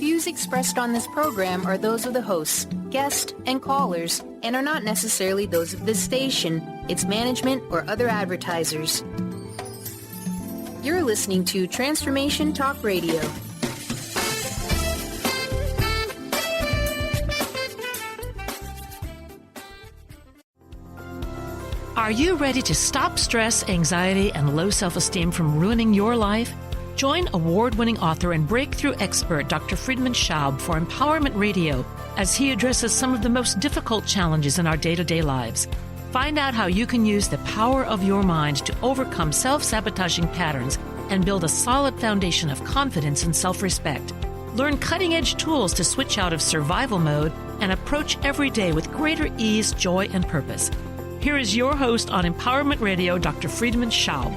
views expressed on this program are those of the hosts, guests, and callers, and are not necessarily those of this station, its management, or other advertisers. You're listening to Transformation Talk Radio. Are you ready to stop stress, anxiety, and low self-esteem from ruining your life? Join award-winning author and breakthrough expert Dr. Friedemann Schaub for Empowerment Radio as he addresses some of the most difficult challenges in our day-to-day lives. Find out how you can use the power of your mind to overcome self-sabotaging patterns and build a solid foundation of confidence and self-respect. Learn cutting-edge tools to switch out of survival mode and approach every day with greater ease, joy, and purpose. Here is your host on Empowerment Radio, Dr. Friedemann Schaub.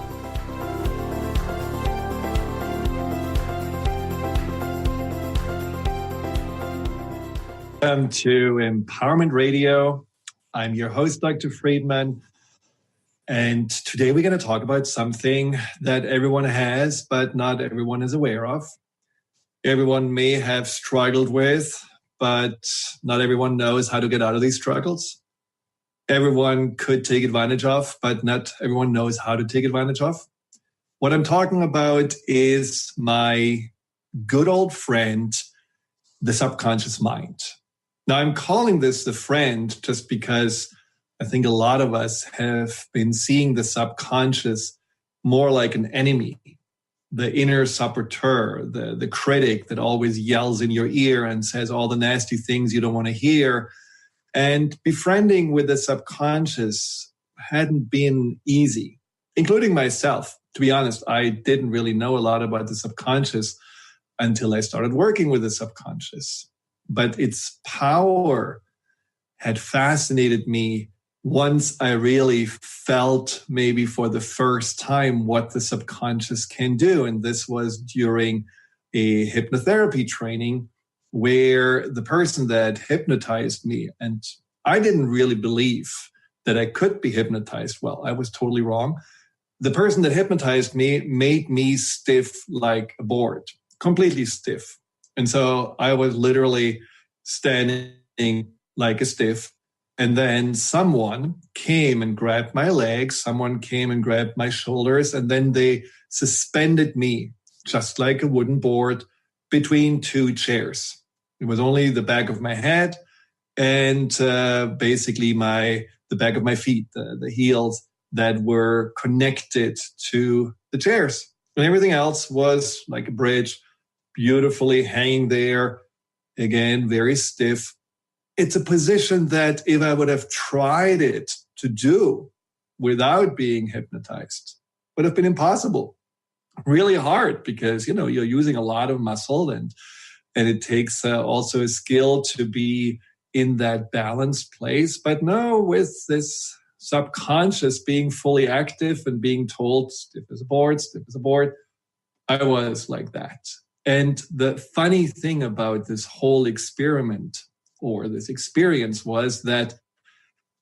Welcome to Empowerment Radio. I'm your host, Dr. Friedemann. And today we're going to talk about something that everyone has, but not everyone is aware of. Everyone may have struggled with, but not everyone knows how to get out of these struggles. Everyone could take advantage of, but not everyone knows how to take advantage of. What I'm talking about is my good old friend, the subconscious mind. Now, I'm calling this the friend just because I think a lot of us have been seeing the subconscious more like an enemy, the inner saboteur, the critic that always yells in your ear and says all the nasty things you don't want to hear. And befriending with the subconscious hadn't been easy, including myself. To be honest, I didn't really know a lot about the subconscious until I started working with the subconscious. But its power had fascinated me once I really felt maybe for the first time what the subconscious can do. And this was during a hypnotherapy training where the person that hypnotized me, and I didn't really believe that I could be hypnotized. Well, I was totally wrong. The person that hypnotized me made me stiff like a board, completely stiff. And so I was literally standing like a stiff. And then someone came and grabbed my legs. Someone came and grabbed my shoulders. And then they suspended me just like a wooden board between two chairs. It was only the back of my head and basically the back of my feet, the heels that were connected to the chairs. And everything else was like a bridge, beautifully hanging there, again, very stiff. It's a position that if I would have tried it to do without being hypnotized, would have been impossible. Really hard because, you're using a lot of muscle and it takes also a skill to be in that balanced place. But no, with this subconscious being fully active and being told stiff as a board, I was like that. And the funny thing about this whole experiment or this experience was that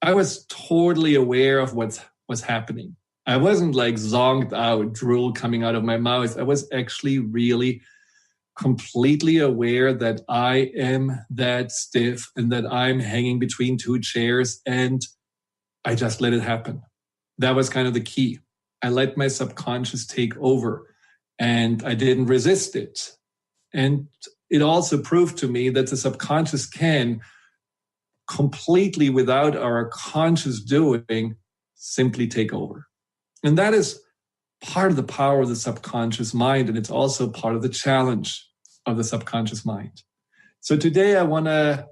I was totally aware of what was happening. I wasn't like zonked out, drool coming out of my mouth. I was actually really completely aware that I am that stiff and that I'm hanging between two chairs, and I just let it happen. That was kind of the key. I let my subconscious take over. And I didn't resist it. And it also proved to me that the subconscious can completely, without our conscious doing, simply take over. And that is part of the power of the subconscious mind. And it's also part of the challenge of the subconscious mind. So today I want to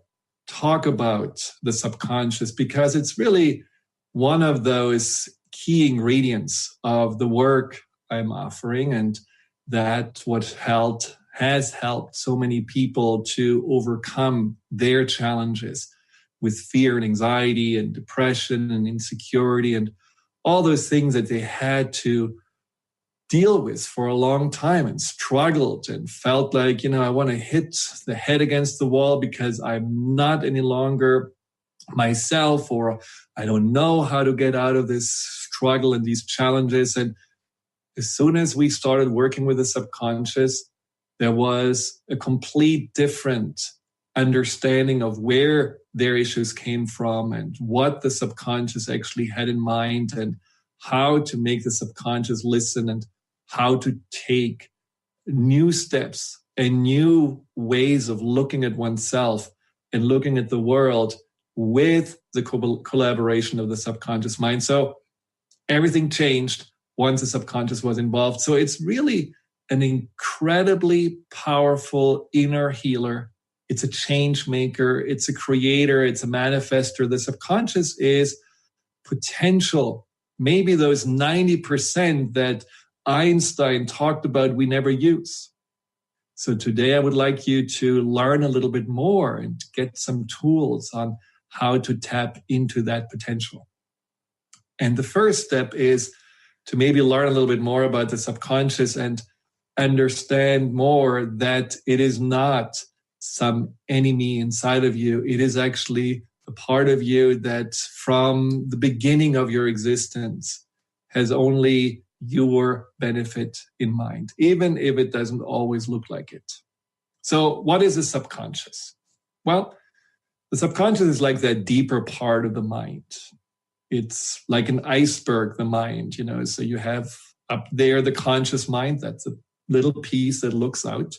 talk about the subconscious because it's really one of those key ingredients of the work I'm offering, and that's what has helped so many people to overcome their challenges with fear and anxiety and depression and insecurity and all those things that they had to deal with for a long time and struggled and felt like, I want to hit the head against the wall because I'm not any longer myself, or I don't know how to get out of this struggle and these challenges. And as soon as we started working with the subconscious, there was a complete different understanding of where their issues came from and what the subconscious actually had in mind and how to make the subconscious listen and how to take new steps and new ways of looking at oneself and looking at the world with the collaboration of the subconscious mind. So everything changed once the subconscious was involved. So it's really an incredibly powerful inner healer. It's a change maker. It's a creator. It's a manifester. The subconscious is potential. Maybe those 90% that Einstein talked about we never use. So today I would like you to learn a little bit more and get some tools on how to tap into that potential. And the first step is to maybe learn a little bit more about the subconscious and understand more that it is not some enemy inside of you. It is actually a part of you that from the beginning of your existence has only your benefit in mind, even if it doesn't always look like it. So what is the subconscious? Well, the subconscious is like that deeper part of the mind. It's like an iceberg, the mind, so you have up there the conscious mind. That's a little piece that looks out.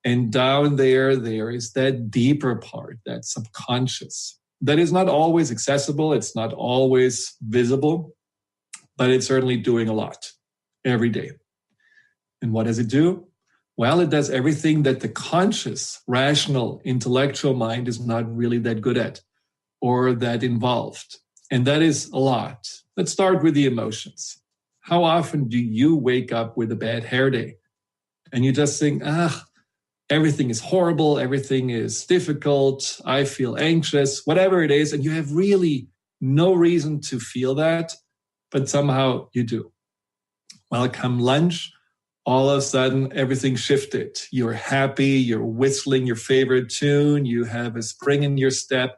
And down there is that deeper part, that subconscious. That is not always accessible. It's not always visible, but it's certainly doing a lot every day. And what does it do? Well, it does everything that the conscious, rational, intellectual mind is not really that good at or that involved. And that is a lot. Let's start with the emotions. How often do you wake up with a bad hair day? And you just think, everything is horrible, everything is difficult, I feel anxious, whatever it is, and you have really no reason to feel that, but somehow you do. Well, come lunch, all of a sudden everything shifted. You're happy, you're whistling your favorite tune, you have a spring in your step.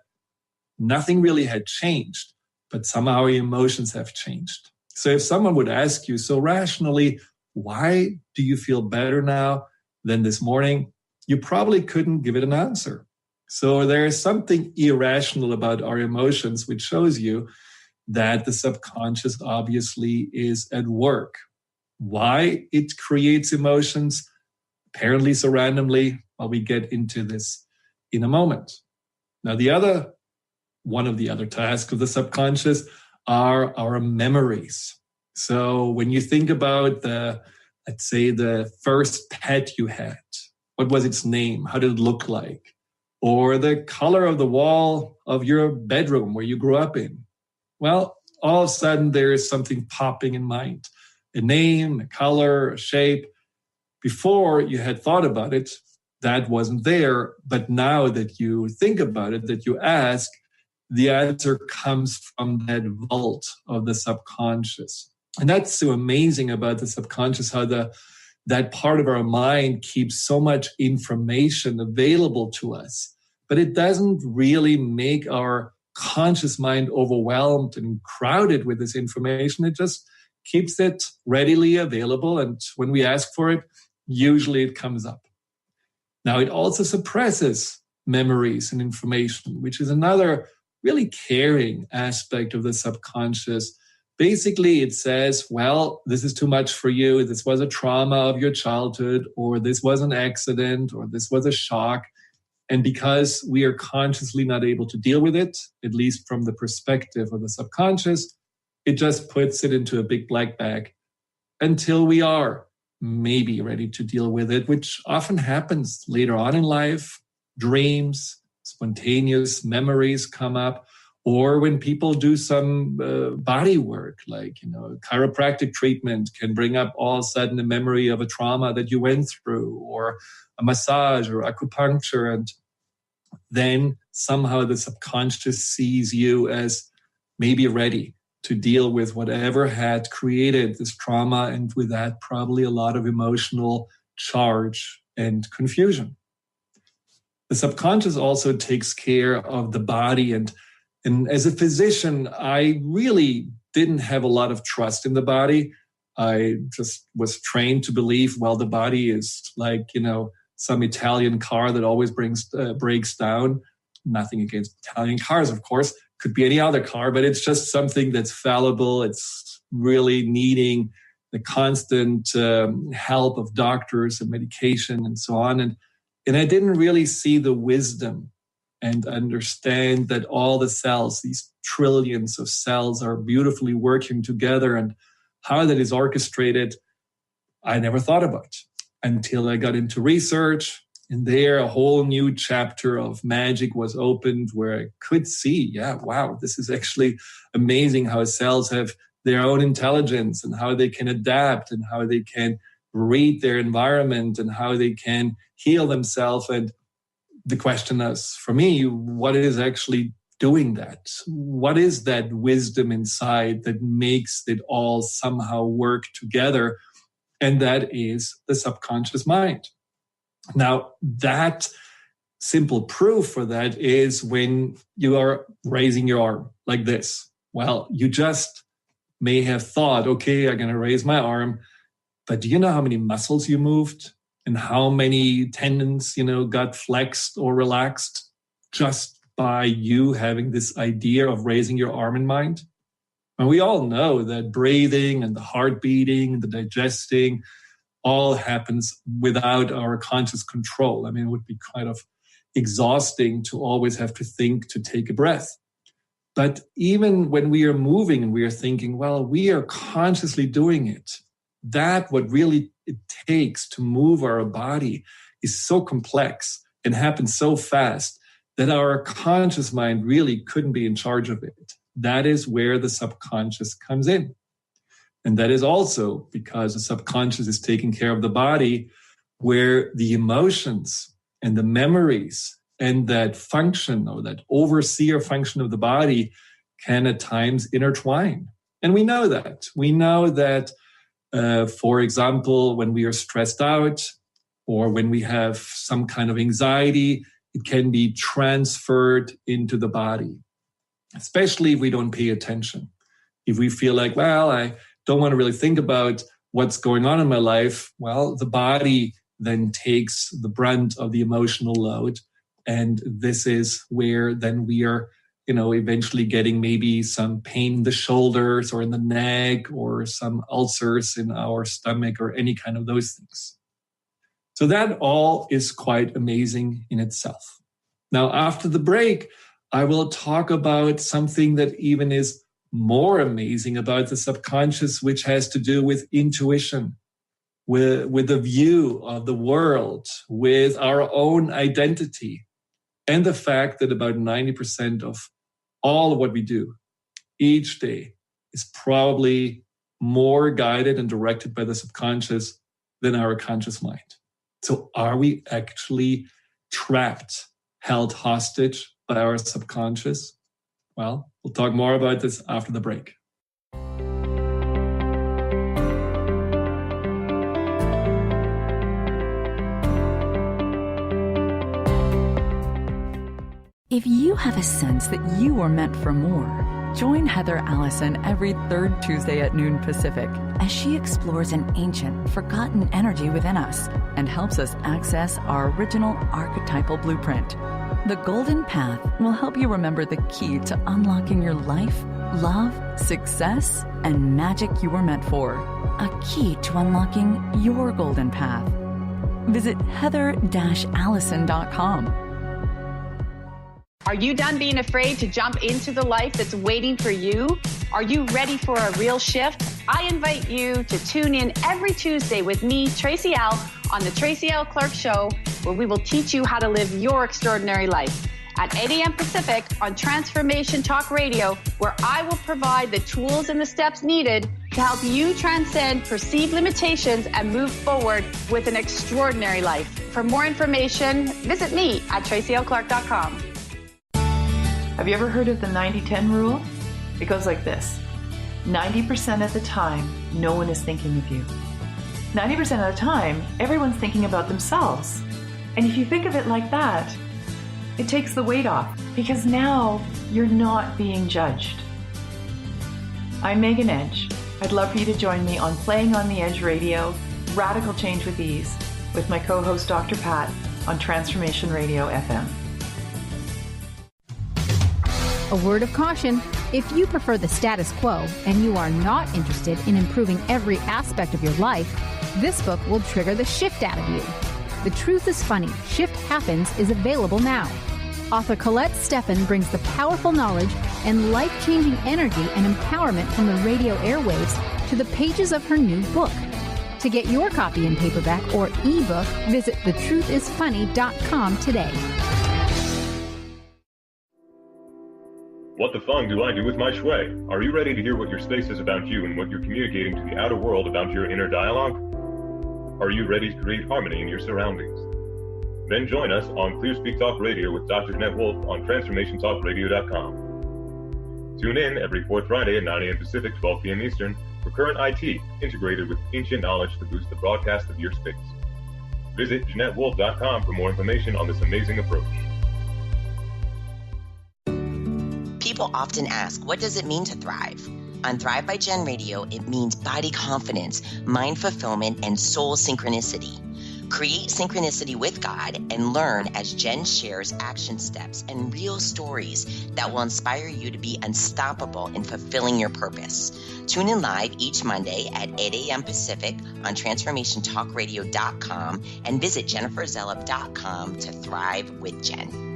Nothing really had changed, but somehow your emotions have changed. So if someone would ask you so rationally, why do you feel better now than this morning? You probably couldn't give it an answer. So there is something irrational about our emotions, which shows you that the subconscious obviously is at work. Why it creates emotions, apparently so randomly, well, we get into this in a moment. Now, one of the other tasks of the subconscious are our memories. So when you think about let's say the first pet you had, what was its name? How did it look like? Or the color of the wall of your bedroom where you grew up in? Well, all of a sudden there is something popping in mind. A name, a color, a shape. Before you had thought about it, that wasn't there. But now that you think about it, that you ask, the answer comes from that vault of the subconscious. And that's so amazing about the subconscious, how that part of our mind keeps so much information available to us. But it doesn't really make our conscious mind overwhelmed and crowded with this information. It just keeps it readily available. And when we ask for it, usually it comes up. Now, it also suppresses memories and information, which is another really caring aspect of the subconscious. Basically, it says, well, this is too much for you. This was a trauma of your childhood, or this was an accident, or this was a shock. And because we are consciously not able to deal with it, at least from the perspective of the subconscious, it just puts it into a big black bag until we are maybe ready to deal with it, which often happens later on in life. Dreams, spontaneous memories come up, or when people do some body work, like, chiropractic treatment can bring up all of a sudden a memory of a trauma that you went through, or a massage or acupuncture. And then somehow the subconscious sees you as maybe ready to deal with whatever had created this trauma, and with that, probably a lot of emotional charge and confusion. The subconscious also takes care of the body. And as a physician, I really didn't have a lot of trust in the body. I just was trained to believe, well, the body is like, some Italian car that always breaks down. Nothing against Italian cars, of course. Could be any other car, but it's just something that's fallible. It's really needing the constant help of doctors and medication and so on. And I didn't really see the wisdom and understand that all the cells, these trillions of cells, are beautifully working together, and how that is orchestrated, I never thought about until I got into research. And there, a whole new chapter of magic was opened where I could see, wow, this is actually amazing how cells have their own intelligence and how they can adapt and how they can read their environment and how they can heal themselves. And the question is, for me, what is actually doing that? What is that wisdom inside that makes it all somehow work together? And that is the subconscious mind. Now, that simple proof for that is when you are raising your arm like this. Well, you just may have thought, okay, I'm going to raise my arm, but do you know how many muscles you moved and how many tendons, got flexed or relaxed just by you having this idea of raising your arm in mind? And we all know that breathing and the heart beating, the digesting, all happens without our conscious control. I mean, it would be kind of exhausting to always have to think to take a breath. But even when we are moving and we are thinking, well, we are consciously doing it, that what really it takes to move our body is so complex and happens so fast that our conscious mind really couldn't be in charge of it. That is where the subconscious comes in. And that is also because the subconscious is taking care of the body, where the emotions and the memories and that function or that overseer function of the body can at times intertwine. And we know that. We know that, for example, when we are stressed out or when we have some kind of anxiety, it can be transferred into the body, especially if we don't pay attention. If we feel like, well, I don't want to really think about what's going on in my life, well, the body then takes the brunt of the emotional load. And this is where then we are, eventually getting maybe some pain in the shoulders or in the neck or some ulcers in our stomach or any kind of those things. So that all is quite amazing in itself. Now, after the break, I will talk about something that even is more amazing about the subconscious, which has to do with intuition, with the view of the world, with our own identity, and the fact that about 90% of all of what we do each day is probably more guided and directed by the subconscious than our conscious mind. So are we actually trapped, held hostage by our subconscious? Well, we'll talk more about this after the break. If you have a sense that you are meant for more, join Heather Allison every third Tuesday at noon Pacific as she explores an ancient, forgotten energy within us and helps us access our original archetypal blueprint. The Golden Path will help you remember the key to unlocking your life, love, success, and magic you were meant for. A key to unlocking your golden path. Visit heather-allison.com. Are you done being afraid to jump into the life that's waiting for you? Are you ready for a real shift? I invite you to tune in every Tuesday with me, Tracy L., on the Tracy L. Clark Show, where we will teach you how to live your extraordinary life. At 8 a.m. Pacific on Transformation Talk Radio, where I will provide the tools and the steps needed to help you transcend perceived limitations and move forward with an extraordinary life. For more information, visit me at tracylclark.com. Have you ever heard of the 90-10 rule? It goes like this. 90% of the time, no one is thinking of you. 90% of the time, everyone's thinking about themselves. And if you think of it like that, it takes the weight off because now you're not being judged. I'm Megan Edge, I'd love for you to join me on Playing on the Edge Radio, Radical Change with Ease, with my co-host Dr. Pat on Transformation Radio FM. A word of caution: if you prefer the status quo and you are not interested in improving every aspect of your life, this book will trigger the shift out of you. The Truth is Funny, Shift Happens is available now. Author Colette Steffen brings the powerful knowledge and life-changing energy and empowerment from the radio airwaves to the pages of her new book. To get your copy in paperback or ebook, visit thetruthisfunny.com today. What the fung do I do with my shui? Are you ready to hear what your space is about you and what you're communicating to the outer world about your inner dialogue? Are you ready to create harmony in your surroundings? Then join us on Clear Speak Talk Radio with Dr. Jeanette Wolfe on transformationtalkradio.com. Tune in every fourth Friday at 9 a.m. Pacific, 12 p.m. Eastern for current IT integrated with ancient knowledge to boost the broadcast of your space. Visit JeanetteWolfe.com for more information on this amazing approach. People often ask, what does it mean to thrive? On Thrive by Jen Radio, it means body confidence, mind fulfillment, and soul synchronicity. Create synchronicity with God and learn as Jen shares action steps and real stories that will inspire you to be unstoppable in fulfilling your purpose. Tune in live each Monday at 8 a.m. Pacific on transformationtalkradio.com and visit jenniferzellup.com to thrive with Jen.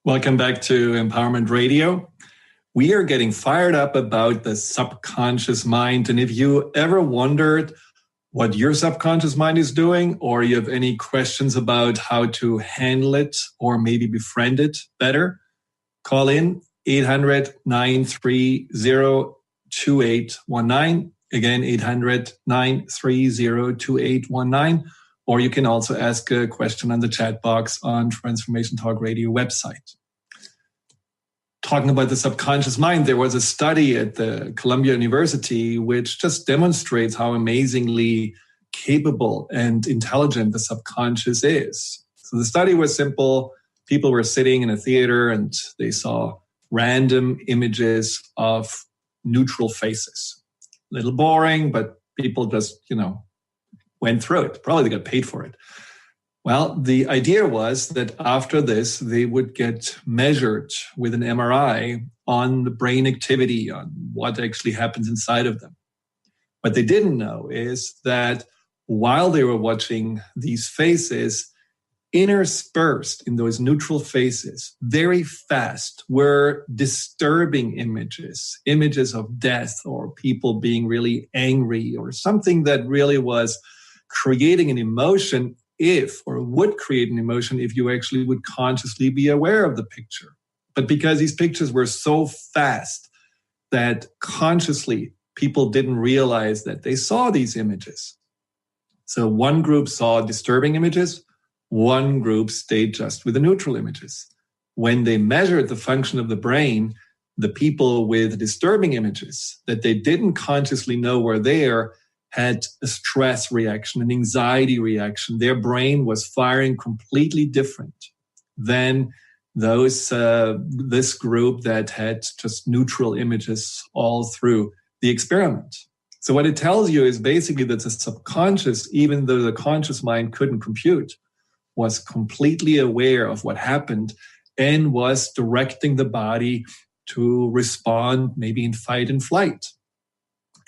Welcome back to Empowerment Radio. We are getting fired up about the subconscious mind. And if you ever wondered what your subconscious mind is doing, or you have any questions about how to handle it or maybe befriend it better, call in 800-930-2819. Again, 800-930-2819. Or you can also ask a question on the chat box on Transformation Talk Radio website. Talking about the subconscious mind, there was a study at the Columbia University which just demonstrates how amazingly capable and intelligent the subconscious is. So the study was simple. People were sitting in a theater and they saw random images of neutral faces. A little boring, but people just, went through it. Probably they got paid for it. Well, the idea was that after this, they would get measured with an MRI on the brain activity, on what actually happens inside of them. What they didn't know is that while they were watching these faces, interspersed in those neutral faces, very fast, were disturbing images of death or people being really angry or something that really was creating an emotion would create an emotion if you actually would consciously be aware of the picture. But because these pictures were so fast that consciously people didn't realize that they saw these images. So one group saw disturbing images, one group stayed just with the neutral images. When they measured the function of the brain, the people with disturbing images that they didn't consciously know were there had a stress reaction, an anxiety reaction. Their brain was firing completely different than this group that had just neutral images all through the experiment. So what it tells you is basically that the subconscious, even though the conscious mind couldn't compute, was completely aware of what happened and was directing the body to respond maybe in fight and flight.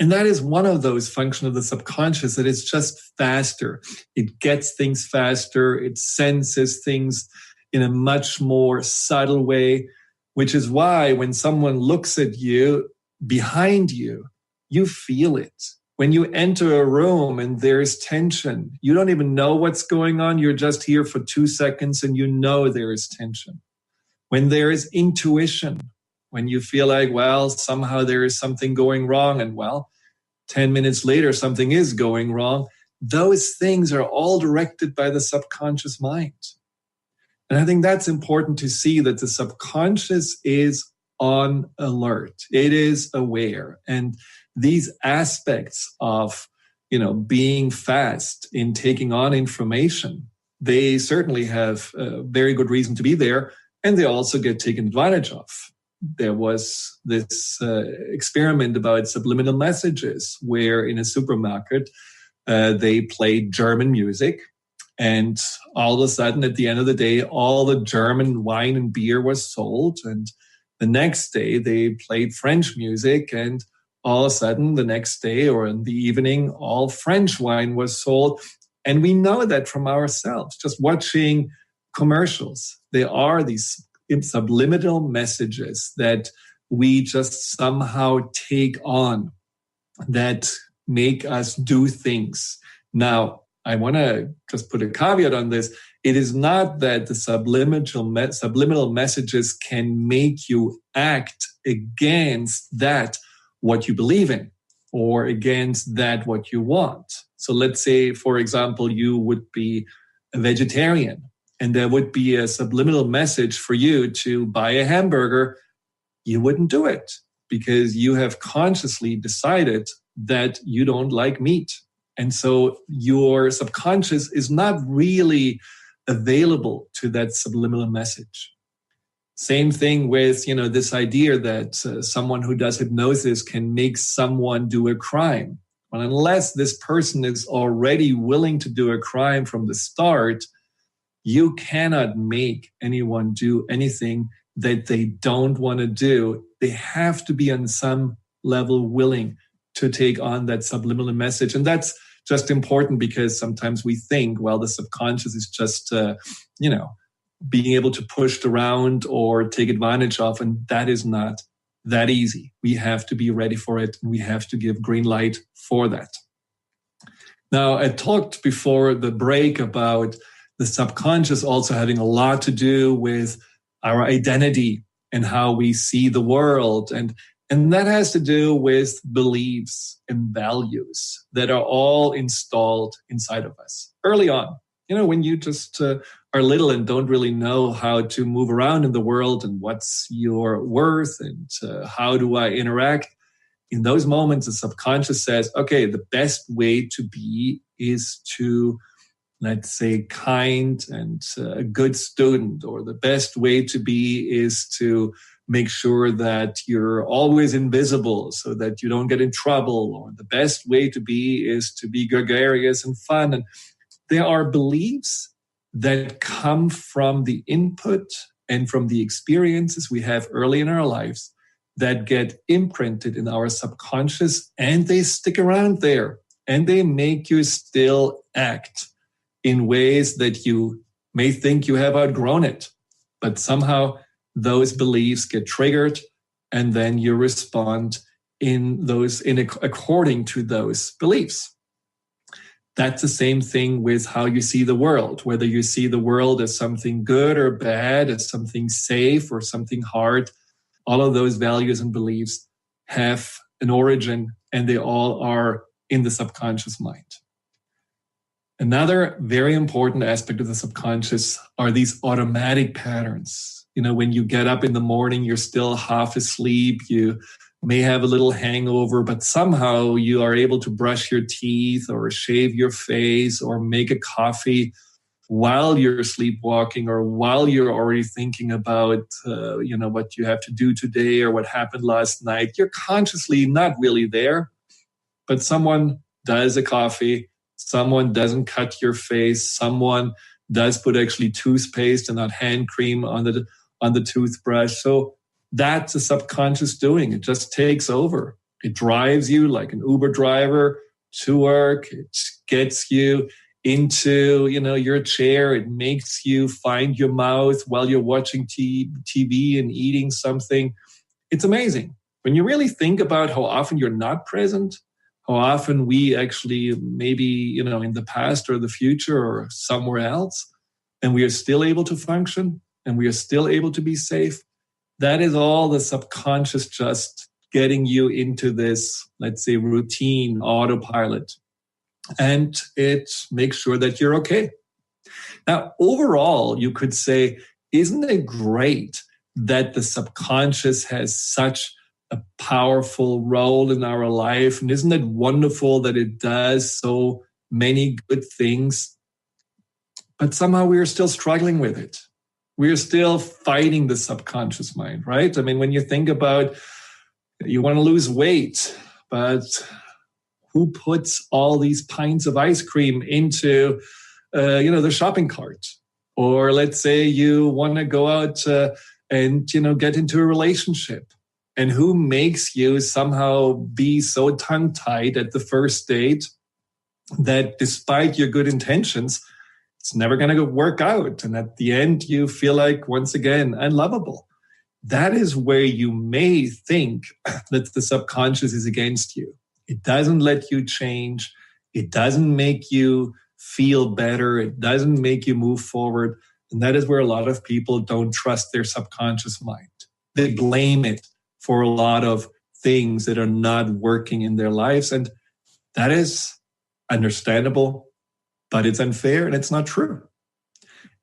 And that is one of those functions of the subconscious that is just faster. It gets things faster. It senses things in a much more subtle way, which is why when someone looks at you behind you, you feel it. When you enter a room and there is tension, you don't even know what's going on. You're just here for 2 seconds and you know there is tension. When there is intuition, when you feel like, well, somehow there is something going wrong and 10 minutes later, something is going wrong. Those things are all directed by the subconscious mind. And I think that's important to see, that the subconscious is on alert. It is aware. And these aspects of being fast in taking on information. They certainly have a very good reason to be there, and they also get taken advantage of. There was this experiment about subliminal messages where in a supermarket, they played German music, and all of a sudden at the end of the day, all the German wine and beer was sold. And the next day they played French music, and all of a sudden the next day or in the evening, all French wine was sold. And we know that from ourselves, just watching commercials. They are these subliminal messages that we just somehow take on that make us do things. Now, I want to just put a caveat on this. It is not that the subliminal messages can make you act against that what you believe in or against that what you want. So let's say, for example, you would be a vegetarian and there would be a subliminal message for you to buy a hamburger. You wouldn't do it because you have consciously decided that you don't like meat. And so your subconscious is not really available to that subliminal message. Same thing with, this idea that someone who does hypnosis can make someone do a crime. Well, unless this person is already willing to do a crime from the start, you cannot make anyone do anything that they don't want to do. They have to be on some level willing to take on that subliminal message. And that's just important because sometimes we think, well, the subconscious is just, being able to push it around or take advantage of. And that is not that easy. We have to be ready for it. And we have to give green light for that. Now, I talked before the break about the subconscious also having a lot to do with our identity and how we see the world. And that has to do with beliefs and values that are all installed inside of us early on. When you just are little and don't really know how to move around in the world and what's your worth and how do I interact, in those moments, the subconscious says, okay, the best way to be is to, let's say, kind and a good student, or the best way to be is to make sure that you're always invisible so that you don't get in trouble, or the best way to be is to be gregarious and fun. And there are beliefs that come from the input and from the experiences we have early in our lives that get imprinted in our subconscious, and they stick around there and they make you still act in ways that you may think you have outgrown it, but somehow those beliefs get triggered and then you respond according to those beliefs. That's the same thing with how you see the world, whether you see the world as something good or bad, as something safe or something hard. All of those values and beliefs have an origin, and they all are in the subconscious mind. Another very important aspect of the subconscious are these automatic patterns. When you get up in the morning, you're still half asleep, you may have a little hangover, but somehow you are able to brush your teeth or shave your face or make a coffee while you're sleepwalking or while you're already thinking about, what you have to do today or what happened last night. You're consciously not really there, but someone does a coffee, someone doesn't cut your face, someone does put actually toothpaste and not hand cream on the toothbrush. So that's the subconscious doing. It just takes over. It drives you like an Uber driver to work. It gets you into, your chair. It makes you find your mouth while you're watching TV and eating something. It's amazing. When you really think about how often you're not present, how often we actually maybe, in the past or the future or somewhere else, and we are still able to function and we are still able to be safe. That is all the subconscious just getting you into this, let's say, routine autopilot. And it makes sure that you're okay. Now, overall, you could say, isn't it great that the subconscious has such a powerful role in our life. And isn't it wonderful that it does so many good things? But somehow we are still struggling with it. We are still fighting the subconscious mind, right? I mean, when you think about you want to lose weight, but who puts all these pints of ice cream into, the shopping cart? Or let's say you want to go out and get into a relationship. And who makes you somehow be so tongue-tied at the first date that despite your good intentions, it's never going to work out. And at the end, you feel like, once again, unlovable. That is where you may think that the subconscious is against you. It doesn't let you change. It doesn't make you feel better. It doesn't make you move forward. And that is where a lot of people don't trust their subconscious mind. They blame it for a lot of things that are not working in their lives. And that is understandable, but it's unfair and it's not true.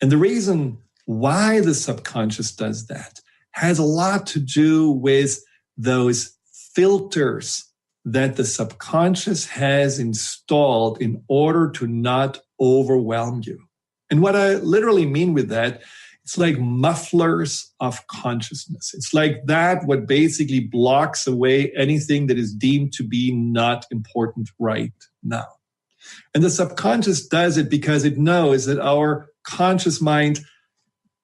And the reason why the subconscious does that has a lot to do with those filters that the subconscious has installed in order to not overwhelm you. And what I literally mean with that, it's like mufflers of consciousness. It's like that what basically blocks away anything that is deemed to be not important right now. And the subconscious does it because it knows that our conscious mind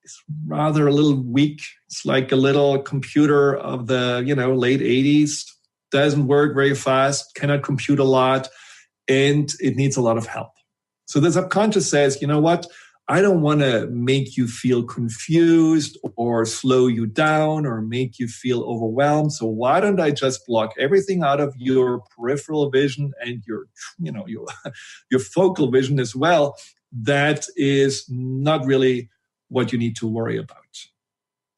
is rather a little weak. It's like a little computer of the, late 80s. Doesn't work very fast, cannot compute a lot, and it needs a lot of help. So the subconscious says, you know what? I don't want to make you feel confused or slow you down or make you feel overwhelmed. So why don't I just block everything out of your peripheral vision and your focal vision as well? That is not really what you need to worry about.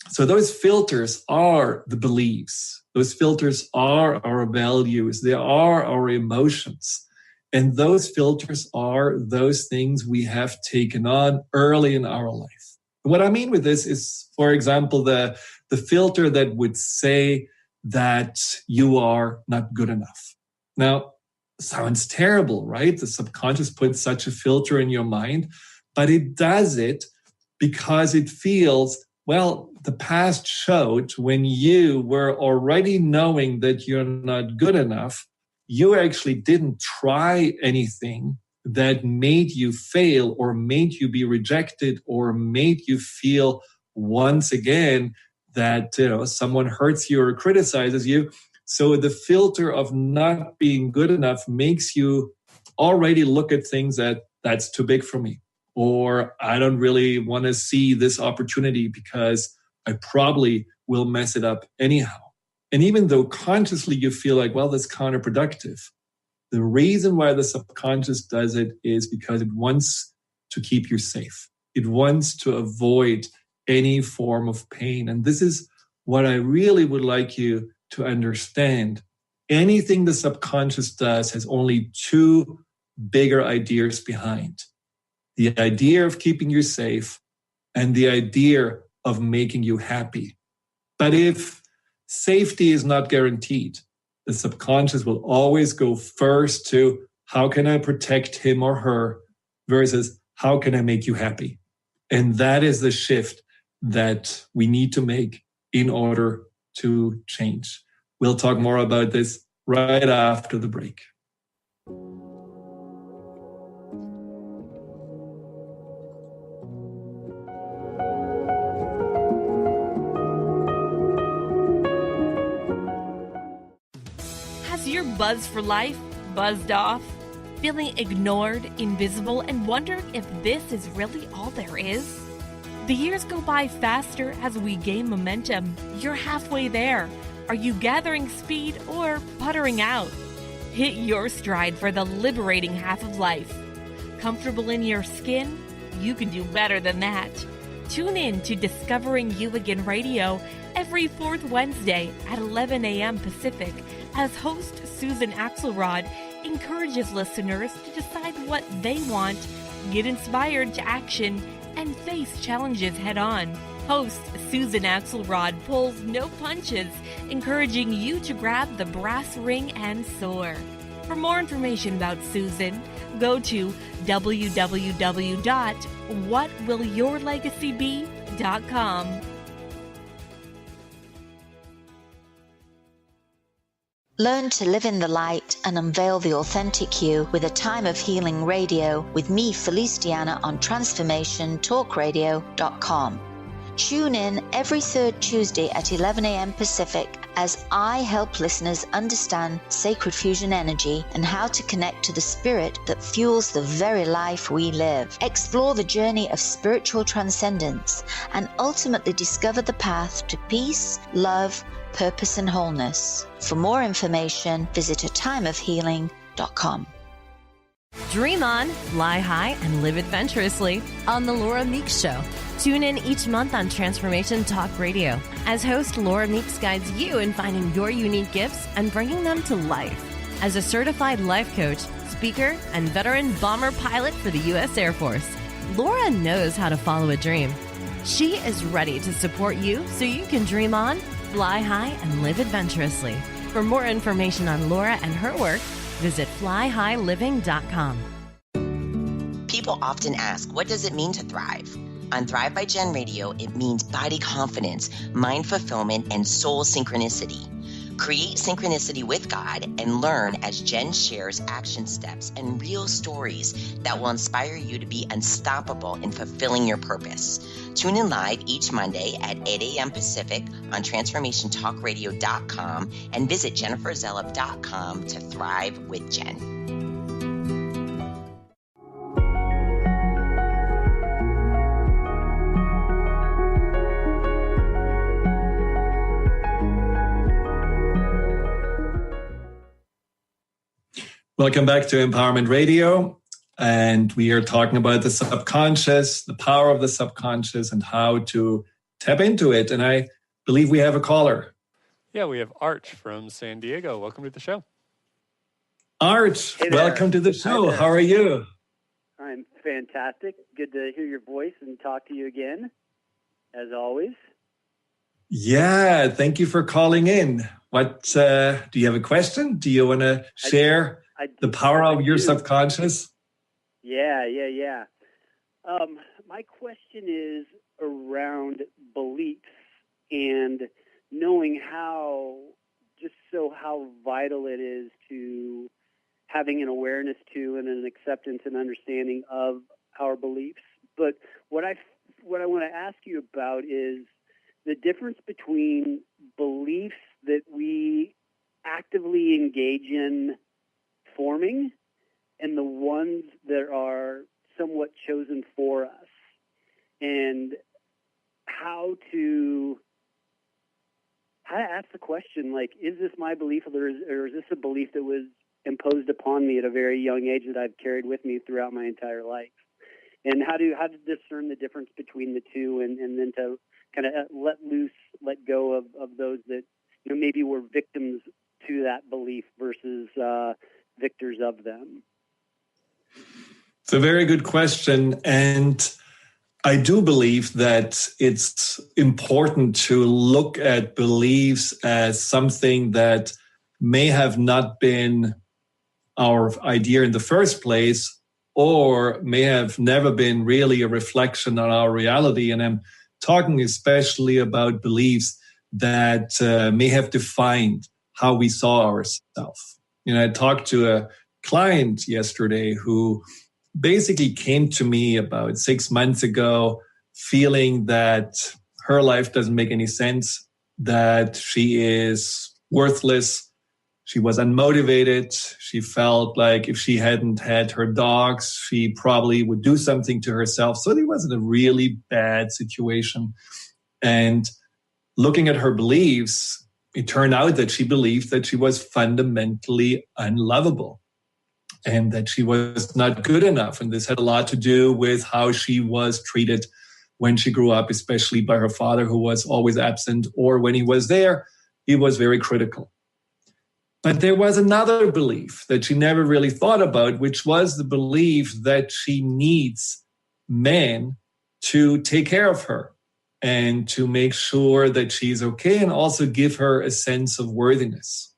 So those filters are the beliefs. Those filters are our values. They are our emotions. And those filters are those things we have taken on early in our life. What I mean with this is, for example, the filter that would say that you are not good enough. Now, sounds terrible, right? The subconscious puts such a filter in your mind, but it does it because it feels, well, the past showed when you were already knowing that you're not good enough, you actually didn't try anything that made you fail or made you be rejected or made you feel once again that someone hurts you or criticizes you. So the filter of not being good enough makes you already look at things that's too big for me, or I don't really want to see this opportunity because I probably will mess it up anyhow. And even though consciously you feel like, well, that's counterproductive, the reason why the subconscious does it is because it wants to keep you safe. It wants to avoid any form of pain. And this is what I really would like you to understand. Anything the subconscious does has only two bigger ideas behind. The idea of keeping you safe and the idea of making you happy. But if safety is not guaranteed, the subconscious will always go first to how can I protect him or her versus how can I make you happy? And that is the shift that we need to make in order to change. We'll talk more about this right after the break. Buzz for life, buzzed off, feeling ignored, invisible, and wondering if this is really all there is? The years go by faster as we gain momentum. You're halfway there. Are you gathering speed or puttering out? Hit your stride for the liberating half of life. Comfortable in your skin? You can do better than that. Tune in to Discovering You Again Radio every fourth Wednesday at 11 a.m. Pacific as host Susan Axelrod encourages listeners to decide what they want, get inspired to action, and face challenges head on. Host Susan Axelrod pulls no punches, encouraging you to grab the brass ring and soar. For more information about Susan, go to www.whatwillyourlegacybe.com. Learn to live in the light and unveil the authentic you with a time of healing radio with me, Felice Diana, on transformationtalkradio.com. Tune in every third Tuesday at 11 a.m. Pacific as I help listeners understand sacred fusion energy and how to connect to the spirit that fuels the very life we live. Explore the journey of spiritual transcendence and ultimately discover the path to peace, love, purpose, and wholeness. For more information, visit atimeofhealing.com. Dream on, fly high, and live adventurously on The Laura Meeks Show. Tune in each month on Transformation Talk Radio as host Laura Meeks guides you in finding your unique gifts and bringing them to life. As a certified life coach, speaker, and veteran bomber pilot for the U.S. Air Force, Laura knows how to follow a dream. She is ready to support you so you can dream on, fly high, and live adventurously. For more information on Laura and her work, visit flyhighliving.com. People often ask, what does it mean to thrive? On Thrive by Jen Radio, it means body confidence, mind fulfillment, and soul synchronicity. Create synchronicity with God and learn as Jen shares action steps and real stories that will inspire you to be unstoppable in fulfilling your purpose. Tune in live each Monday at 8 a.m. Pacific on transformationtalkradio.com and visit jenniferzellop.com to thrive with Jen. Welcome back to Empowerment Radio, and we are talking about the subconscious, the power of the subconscious, and how to tap into it. And I believe we have a caller. Yeah, we have Arch from San Diego. Welcome to the show. Arch, welcome to the show. How are you? I'm fantastic. Good to hear your voice and talk to you again, as always. Yeah, thank you for calling in. What do you have a question? Do you want to share the power of your subconscious? Yeah. My question is around beliefs and knowing how vital it is to having an awareness to and an acceptance and understanding of our beliefs. But what I want to ask you about is the difference between beliefs that we actively engage in forming and the ones that are somewhat chosen for us, and how to ask the question, like, is this my belief or is this a belief that was imposed upon me at a very young age that I've carried with me throughout my entire life? And how to discern the difference between the two, and then to kind of let go of those that maybe were victims to that belief versus victors of them? It's a very good question. And I do believe that it's important to look at beliefs as something that may have not been our idea in the first place, or may have never been really a reflection on our reality. And I'm talking especially about beliefs that may have defined how we saw ourselves. I talked to a client yesterday who basically came to me about 6 months ago feeling that her life doesn't make any sense, that she is worthless. She was unmotivated. She felt like if she hadn't had her dogs, she probably would do something to herself. So it was in a really bad situation. And looking at her beliefs, it turned out that she believed that she was fundamentally unlovable and that she was not good enough. And this had a lot to do with how she was treated when she grew up, especially by her father, who was always absent, or when he was there, he was very critical. But there was another belief that she never really thought about, which was the belief that she needs men to take care of her. and to make sure that she's okay, and also give her a sense of worthiness.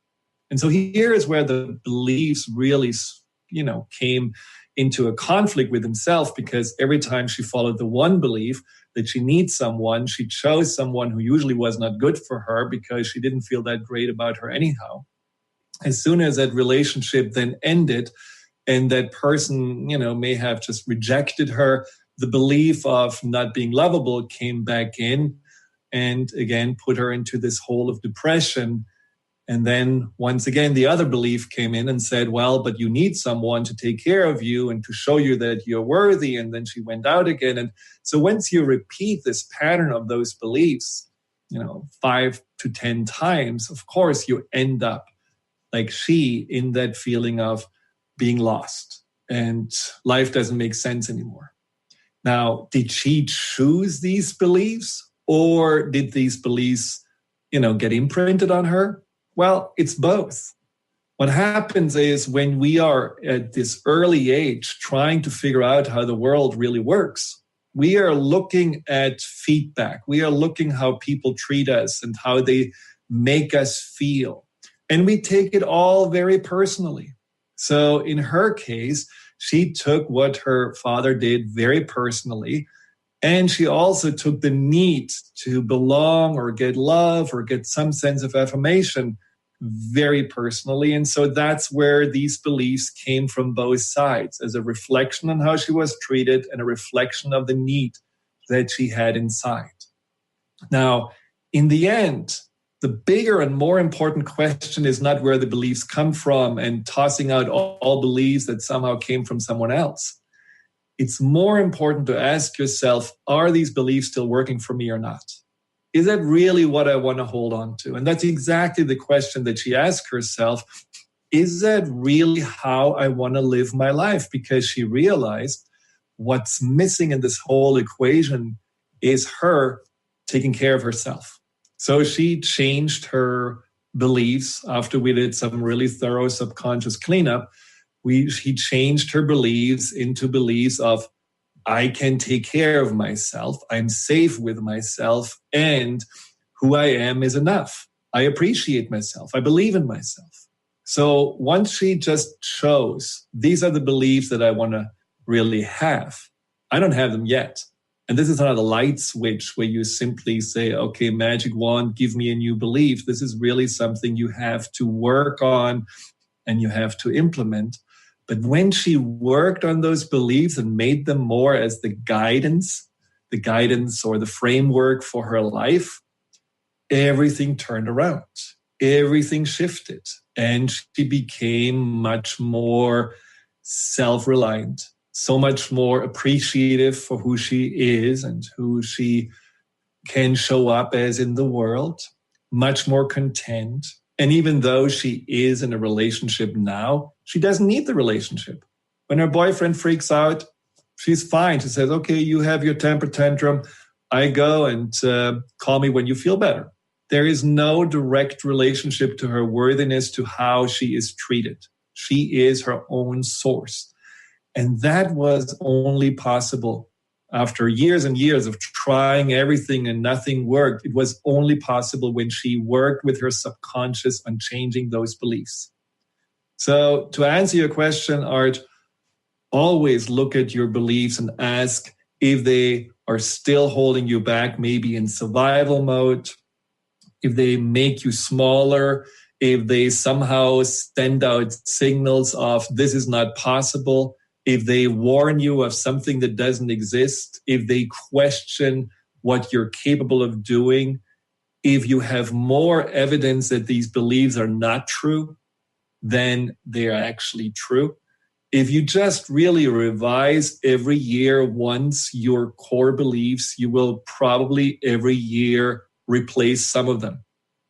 And so here is where the beliefs really, came into a conflict with himself, because every time she followed the one belief that she needs someone, she chose someone who usually was not good for her because she didn't feel that great about her anyhow. As soon as that relationship then ended and that person, may have just rejected her, the belief of not being lovable came back in and again put her into this hole of depression. And then once again, the other belief came in and said, well, but you need someone to take care of you and to show you that you're worthy. And then she went out again. And so once you repeat this pattern of those beliefs, 5 to 10 times, of course, you end up like she in that feeling of being lost and life doesn't make sense anymore. Now, did she choose these beliefs, or did these beliefs, get imprinted on her? Well, it's both. What happens is when we are at this early age trying to figure out how the world really works, we are looking at feedback. We are looking how people treat us and how they make us feel. And we take it all very personally. So in her case, she took what her father did very personally. And she also took the need to belong or get love or get some sense of affirmation very personally. And so that's where these beliefs came from both sides, as a reflection on how she was treated and a reflection of the need that she had inside. Now, in the end, the bigger and more important question is not where the beliefs come from and tossing out all beliefs that somehow came from someone else. It's more important to ask yourself, are these beliefs still working for me or not? Is that really what I want to hold on to? And that's exactly the question that she asked herself. Is that really how I want to live my life? Because she realized what's missing in this whole equation is her taking care of herself. So she changed her beliefs after we did some really thorough subconscious cleanup. She changed her beliefs into beliefs of, I can take care of myself, I'm safe with myself, and who I am is enough. I appreciate myself, I believe in myself. So once she just chose, these are the beliefs that I want to really have. I don't have them yet. And this is not a light switch where you simply say, okay, magic wand, give me a new belief. This is really something you have to work on and you have to implement. But when she worked on those beliefs and made them more as the guidance or the framework for her life, everything turned around. Everything shifted. And she became much more self-reliant, so much more appreciative for who she is and who she can show up as in the world, much more content. And even though she is in a relationship now, she doesn't need the relationship. When her boyfriend freaks out, she's fine. She says, okay, you have your temper tantrum. I go and call me when you feel better. There is no direct relationship to her worthiness, to how she is treated. She is her own source. And that was only possible after years and years of trying everything and nothing worked. It was only possible when she worked with her subconscious on changing those beliefs. So to answer your question, Art, always look at your beliefs and ask if they are still holding you back, maybe in survival mode, if they make you smaller, if they somehow send out signals of this is not possible, if they warn you of something that doesn't exist, if they question what you're capable of doing, if you have more evidence that these beliefs are not true than they are actually true, if you just really revise every year once your core beliefs, you will probably every year replace some of them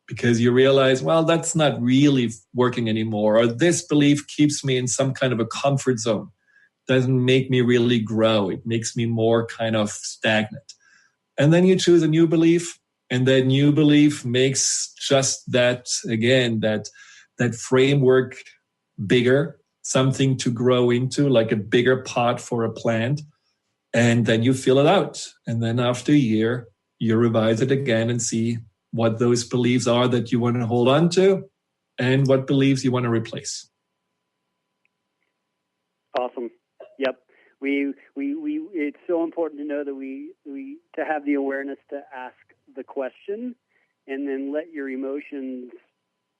because you realize, well, that's not really working anymore, or this belief keeps me in some kind of a comfort zone. Doesn't make me really grow. It makes me more kind of stagnant. And then you choose a new belief, and that new belief makes just that, again, that framework bigger, something to grow into, like a bigger pot for a plant. And then you fill it out. And then after a year, you revise it again and see what those beliefs are that you want to hold on to and what beliefs you want to replace. Awesome. Yep. We it's so important to know that we to have the awareness to ask the question and then let your emotions,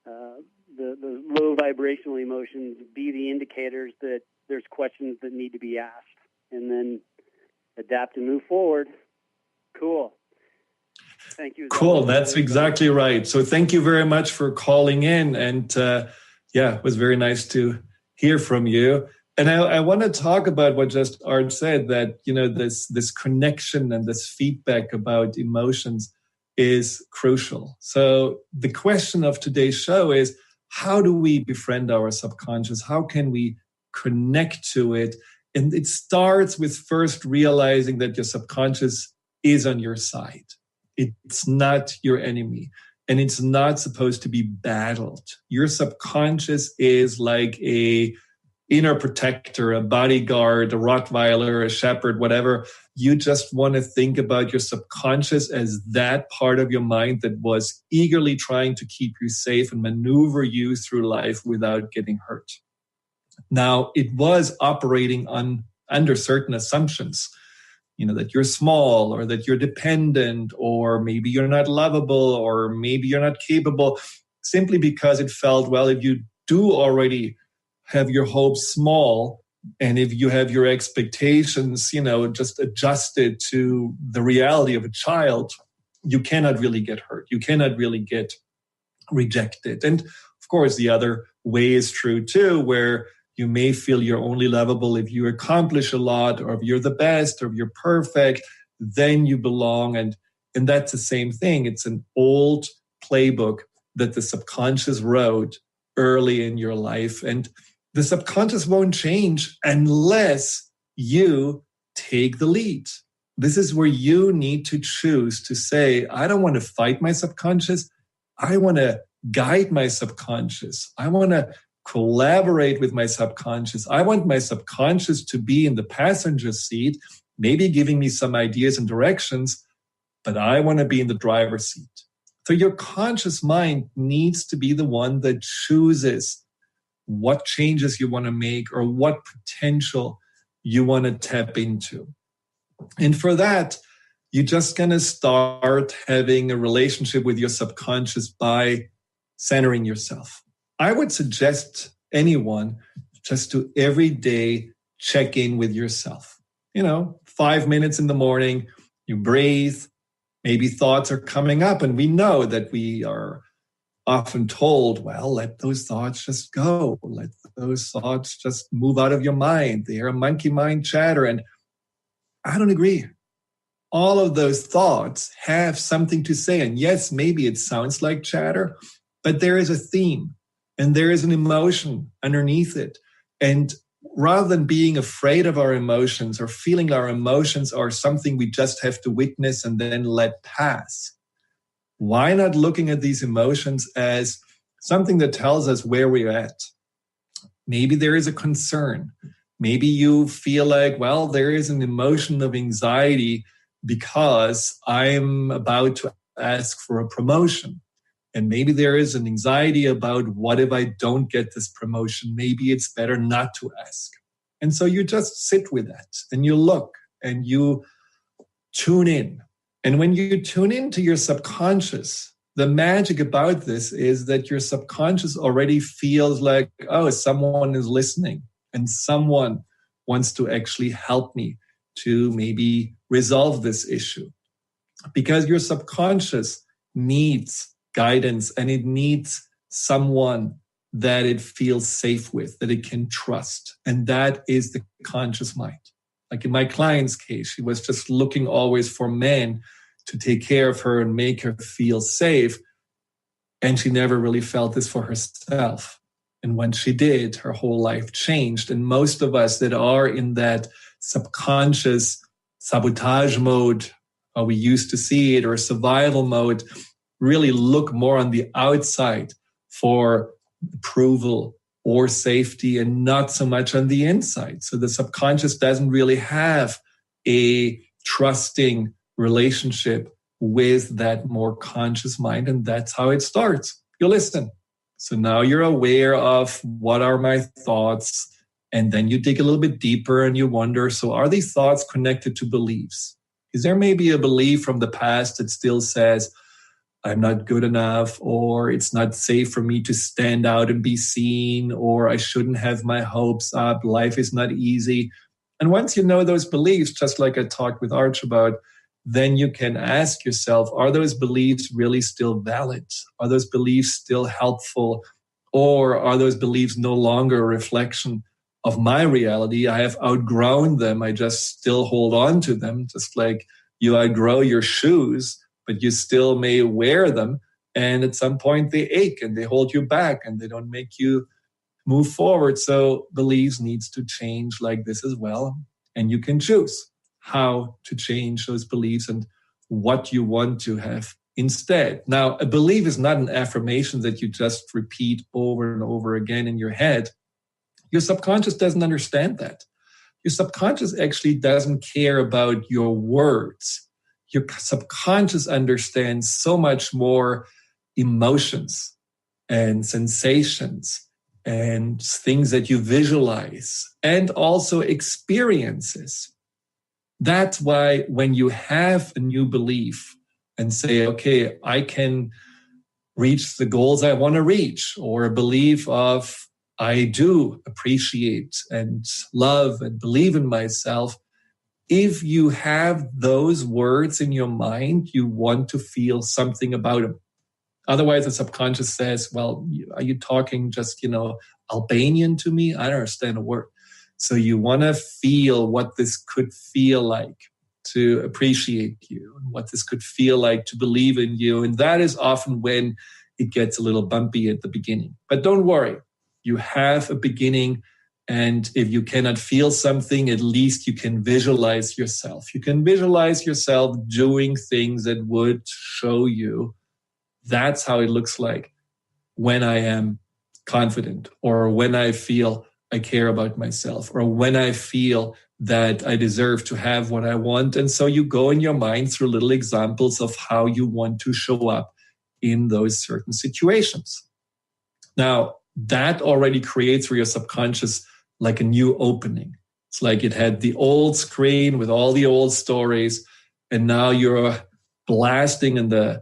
the low vibrational emotions, be the indicators that there's questions that need to be asked, and then adapt and move forward. Cool. Thank you. Cool. That's exactly right. So thank you very much for calling in. And it was very nice to hear from you. And I want to talk about what just Art said, that, this connection and this feedback about emotions is crucial. So the question of today's show is, how do we befriend our subconscious? How can we connect to it? And it starts with first realizing that your subconscious is on your side. It's not your enemy, and it's not supposed to be battled. Your subconscious is like a inner protector, a bodyguard, a Rottweiler, a shepherd, whatever. You just want to think about your subconscious as that part of your mind that was eagerly trying to keep you safe and maneuver you through life without getting hurt. Now, it was operating under certain assumptions, that you're small, or that you're dependent, or maybe you're not lovable, or maybe you're not capable, simply because it felt, well, if you do already have your hopes small, and if you have your expectations, just adjusted to the reality of a child, you cannot really get hurt. You cannot really get rejected. And of course, the other way is true too, where you may feel you're only lovable if you accomplish a lot, or if you're the best, or if you're perfect, then you belong. And that's the same thing. It's an old playbook that the subconscious wrote early in your life. And the subconscious won't change unless you take the lead. This is where you need to choose to say, I don't want to fight my subconscious. I want to guide my subconscious. I want to collaborate with my subconscious. I want my subconscious to be in the passenger seat, maybe giving me some ideas and directions, but I want to be in the driver's seat. So your conscious mind needs to be the one that chooses what changes you want to make or what potential you want to tap into. And for that, you're just going to start having a relationship with your subconscious by centering yourself. I would suggest anyone just to every day check in with yourself. 5 minutes in the morning, you breathe, maybe thoughts are coming up, and we know that we are often told, well, let those thoughts just go. Let those thoughts just move out of your mind. They are monkey mind chatter. And I don't agree. All of those thoughts have something to say. And yes, maybe it sounds like chatter, but there is a theme and there is an emotion underneath it. And rather than being afraid of our emotions or feeling our emotions are something we just have to witness and then let pass, why not looking at these emotions as something that tells us where we're at? Maybe there is a concern. Maybe you feel like, well, there is an emotion of anxiety because I'm about to ask for a promotion. And maybe there is an anxiety about, what if I don't get this promotion? Maybe it's better not to ask. And so you just sit with that and you look and you tune in. And when you tune into your subconscious, the magic about this is that your subconscious already feels like, oh, someone is listening and someone wants to actually help me to maybe resolve this issue. Because your subconscious needs guidance and it needs someone that it feels safe with, that it can trust. And that is the conscious mind. Like in my client's case, she was just looking always for men to take care of her and make her feel safe. And she never really felt this for herself. And when she did, her whole life changed. And most of us that are in that subconscious sabotage mode, or we used to see it, or survival mode, really look more on the outside for approval or safety and not so much on the inside. So the subconscious doesn't really have a trusting relationship with that more conscious mind. And that's how it starts. You listen. So now you're aware of what are my thoughts. And then you dig a little bit deeper and you wonder, so are these thoughts connected to beliefs? Is there maybe a belief from the past that still says, I'm not good enough, or it's not safe for me to stand out and be seen, or I shouldn't have my hopes up, life is not easy. And once you know those beliefs, just like I talked with Arch about, then you can ask yourself, are those beliefs really still valid? Are those beliefs still helpful? Or are those beliefs no longer a reflection of my reality? I have outgrown them. I just still hold on to them, just like you outgrow your shoes, but you still may wear them. And at some point they ache and they hold you back and they don't make you move forward. So beliefs needs to change like this as well. And you can choose how to change those beliefs and what you want to have instead. Now, a belief is not an affirmation that you just repeat over and over again in your head. Your subconscious doesn't understand that. Your subconscious actually doesn't care about your words. Your subconscious understands so much more emotions and sensations and things that you visualize and also experiences. That's why when you have a new belief and say, okay, I can reach the goals I want to reach, or a belief of I do appreciate and love and believe in myself. If you have those words in your mind, you want to feel something about them. Otherwise, the subconscious says, well, are you talking just, Albanian to me? I don't understand a word. So you want to feel what this could feel like to appreciate you, and what this could feel like to believe in you. And that is often when it gets a little bumpy at the beginning. But don't worry, you have a beginning. And if you cannot feel something, at least you can visualize yourself. You can visualize yourself doing things that would show you that's how it looks like when I am confident, or when I feel I care about myself, or when I feel that I deserve to have what I want. And so you go in your mind through little examples of how you want to show up in those certain situations. Now, that already creates for your subconscious like a new opening. It's like it had the old screen with all the old stories, and now you're blasting in the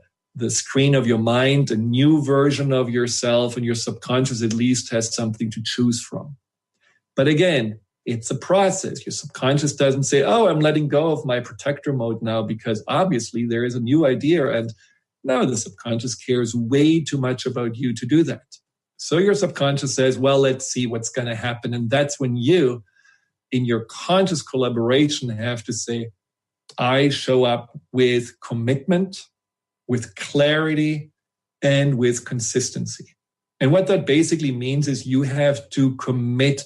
screen of your mind a new version of yourself, and your subconscious at least has something to choose from. But again, it's a process. Your subconscious doesn't say, oh, I'm letting go of my protector mode now because obviously there is a new idea. And no, the subconscious cares way too much about you to do that. So your subconscious says, well, let's see what's going to happen. And that's when you, in your conscious collaboration, have to say, I show up with commitment, with clarity, and with consistency. And what that basically means is you have to commit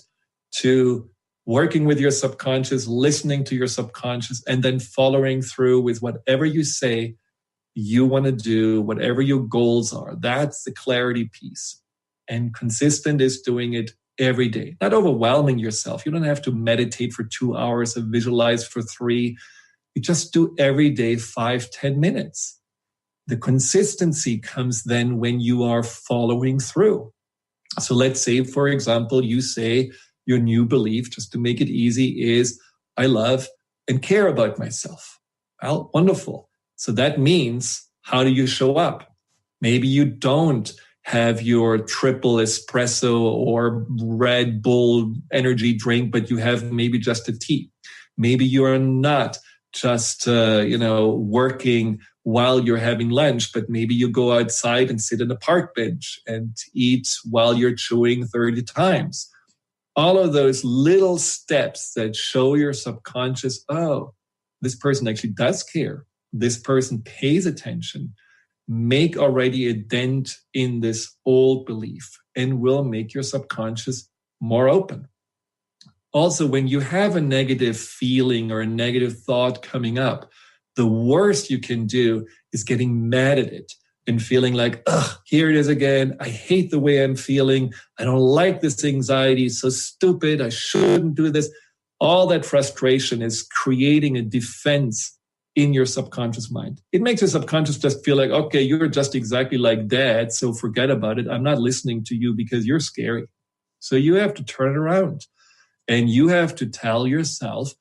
to working with your subconscious, listening to your subconscious, and then following through with whatever you say you want to do, whatever your goals are. That's the clarity piece. And consistent is doing it every day, not overwhelming yourself. You don't have to meditate for 2 hours or visualize for 3. You just do every day 5-10 minutes. The consistency comes then when you are following through. So let's say, for example, you say your new belief, just to make it easy, is I love and care about myself. Well, wonderful. So that means, how do you show up? Maybe you don't have your triple espresso or Red Bull energy drink, but you have maybe just a tea. Maybe you are not just, working while you're having lunch, but maybe you go outside and sit on a park bench and eat while you're chewing 30 times. All of those little steps that show your subconscious, oh, this person actually does care. This person pays attention. Make already a dent in this old belief and will make your subconscious more open. Also, when you have a negative feeling or a negative thought coming up, the worst you can do is getting mad at it and feeling like, ugh, here it is again. I hate the way I'm feeling. I don't like this anxiety. It's so stupid. I shouldn't do this. All that frustration is creating a defense in your subconscious mind. It makes your subconscious just feel like, okay, you're just exactly like dad, so forget about it. I'm not listening to you because you're scary. So you have to turn it around. And you have to tell yourself,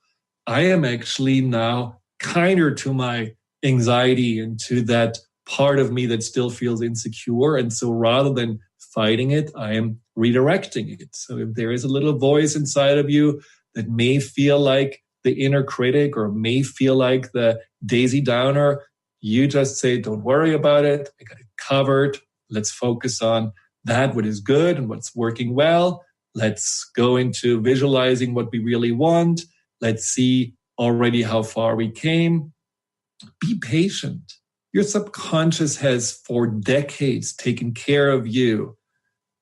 I am actually now kinder to my anxiety and to that part of me that still feels insecure. And so rather than fighting it, I am redirecting it. So if there is a little voice inside of you that may feel like the inner critic or may feel like the Daisy Downer, you just say, don't worry about it. I got it covered. Let's focus on that, what is good and what's working well. Let's go into visualizing what we really want. Let's see already how far we came. Be patient. Your subconscious has for decades taken care of you.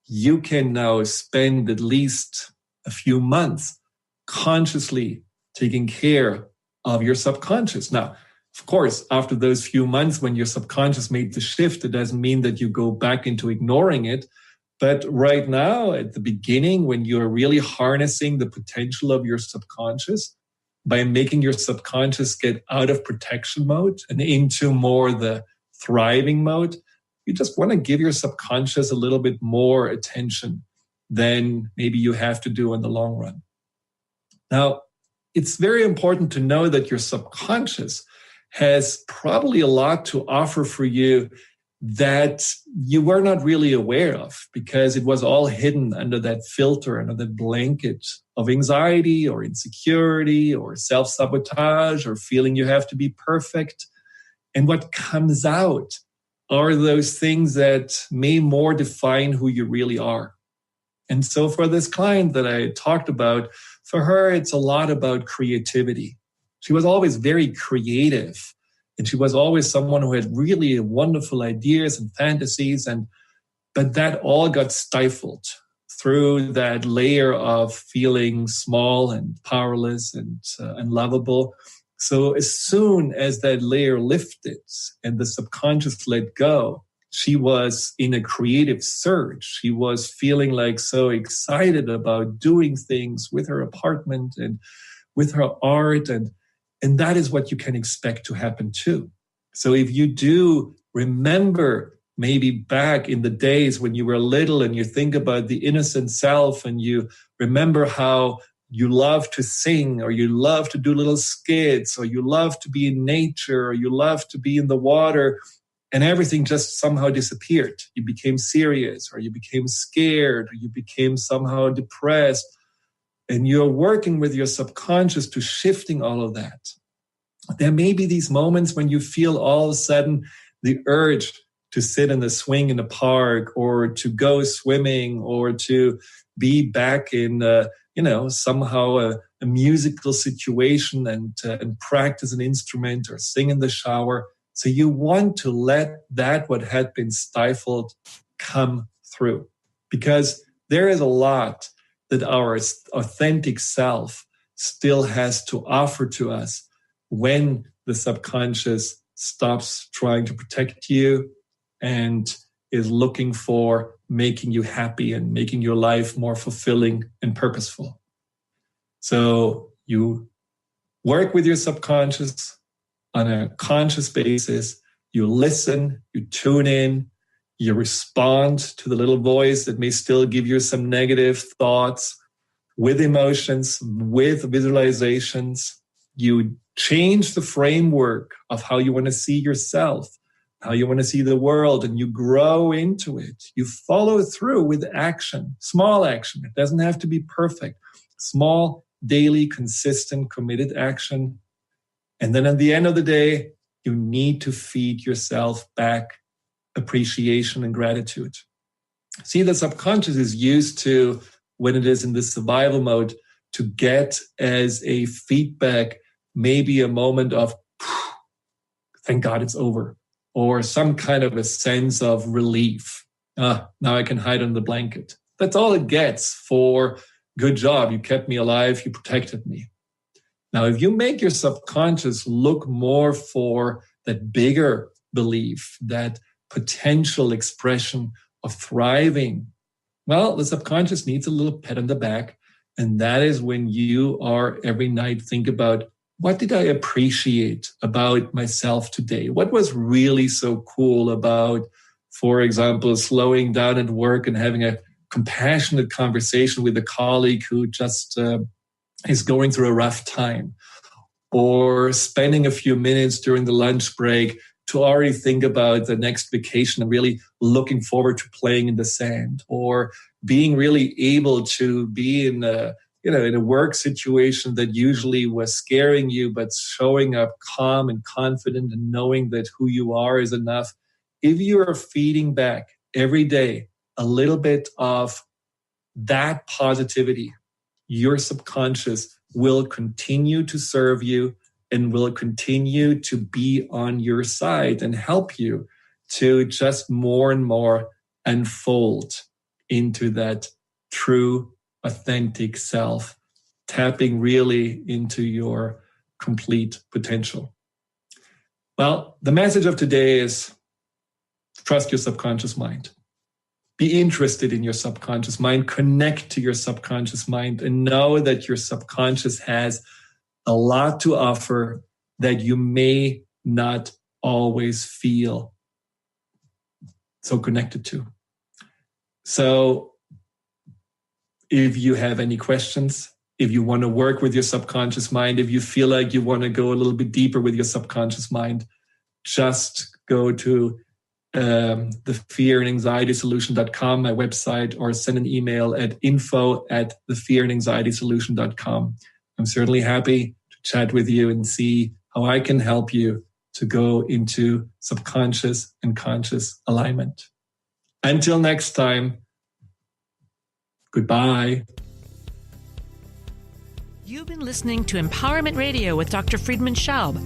You can now spend at least a few months consciously taking care of your subconscious. Now, of course, after those few months when your subconscious made the shift, it doesn't mean that you go back into ignoring it. But right now, at the beginning, when you're really harnessing the potential of your subconscious, by making your subconscious get out of protection mode and into more the thriving mode, you just want to give your subconscious a little bit more attention than maybe you have to do in the long run. Now, it's very important to know that your subconscious has probably a lot to offer for you that you were not really aware of because it was all hidden under that filter, under that blanket of anxiety or insecurity or self-sabotage or feeling you have to be perfect. And what comes out are those things that may more define who you really are. And so for this client that I talked about, for her, it's a lot about creativity. She was always very creative. And she was always someone who had really wonderful ideas and fantasies. But that all got stifled through that layer of feeling small and powerless and unlovable. So as soon as that layer lifted and the subconscious let go, she was in a creative surge. She was feeling like so excited about doing things with her apartment and with her art. And that is what you can expect to happen too. So if you do remember maybe back in the days when you were little and you think about the innocent self and you remember how you love to sing or you love to do little skits or you love to be in nature or you love to be in the water, and everything just somehow disappeared. You became serious or you became scared or you became somehow depressed. And you're working with your subconscious to shifting all of that. There may be these moments when you feel all of a sudden the urge to sit in the swing in the park or to go swimming or to be back in, somehow a musical situation and practice an instrument or sing in the shower. So you want to let that what had been stifled come through, because there is a lot that our authentic self still has to offer to us when the subconscious stops trying to protect you and is looking for making you happy and making your life more fulfilling and purposeful. So you work with your subconscious on a conscious basis. You listen, you tune in, you respond to the little voice that may still give you some negative thoughts with emotions, with visualizations. You change the framework of how you want to see yourself, how you want to see the world, and you grow into it. You follow through with action, small action. It doesn't have to be perfect. Small, daily, consistent, committed action. And then at the end of the day, you need to feed yourself back appreciation and gratitude. See, the subconscious is used to, when it is in the survival mode, to get as a feedback, maybe a moment of, thank God it's over, or some kind of a sense of relief. Now I can hide under the blanket. That's all it gets for good job. You kept me alive. You protected me. Now, if you make your subconscious look more for that bigger belief, that potential expression of thriving, well, the subconscious needs a little pat on the back. And that is when you are every night think about, what did I appreciate about myself today? What was really so cool about, for example, slowing down at work and having a compassionate conversation with a colleague who just is going through a rough time, or spending a few minutes during the lunch break to already think about the next vacation and really looking forward to playing in the sand, or being really able to be in a work situation that usually was scaring you, but showing up calm and confident and knowing that who you are is enough. If you are feeding back every day a little bit of that positivity, your subconscious will continue to serve you and will continue to be on your side and help you to just more and more unfold into that true, authentic self, tapping really into your complete potential. Well, the message of today is trust your subconscious mind. Be interested in your subconscious mind, connect to your subconscious mind, and know that your subconscious has a lot to offer that you may not always feel so connected to. So if you have any questions, if you want to work with your subconscious mind, if you feel like you want to go a little bit deeper with your subconscious mind, just go to the fearandanxietysolution.com, my website, or send an email at info@thefearandanxietysolution.com. I'm certainly happy to chat with you and see how I can help you to go into subconscious and conscious alignment. Until next time, goodbye. You've been listening to Empowerment Radio with Dr. Friedemann Schaub.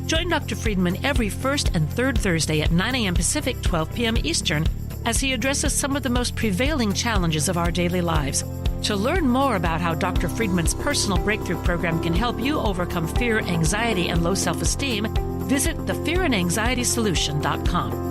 Join Dr. Friedemann every first and third Thursday at 9 a.m. Pacific, 12 p.m. Eastern, as he addresses some of the most prevailing challenges of our daily lives. To learn more about how Dr. Friedman's personal breakthrough program can help you overcome fear, anxiety, and low self-esteem, visit thefearandanxietysolution.com.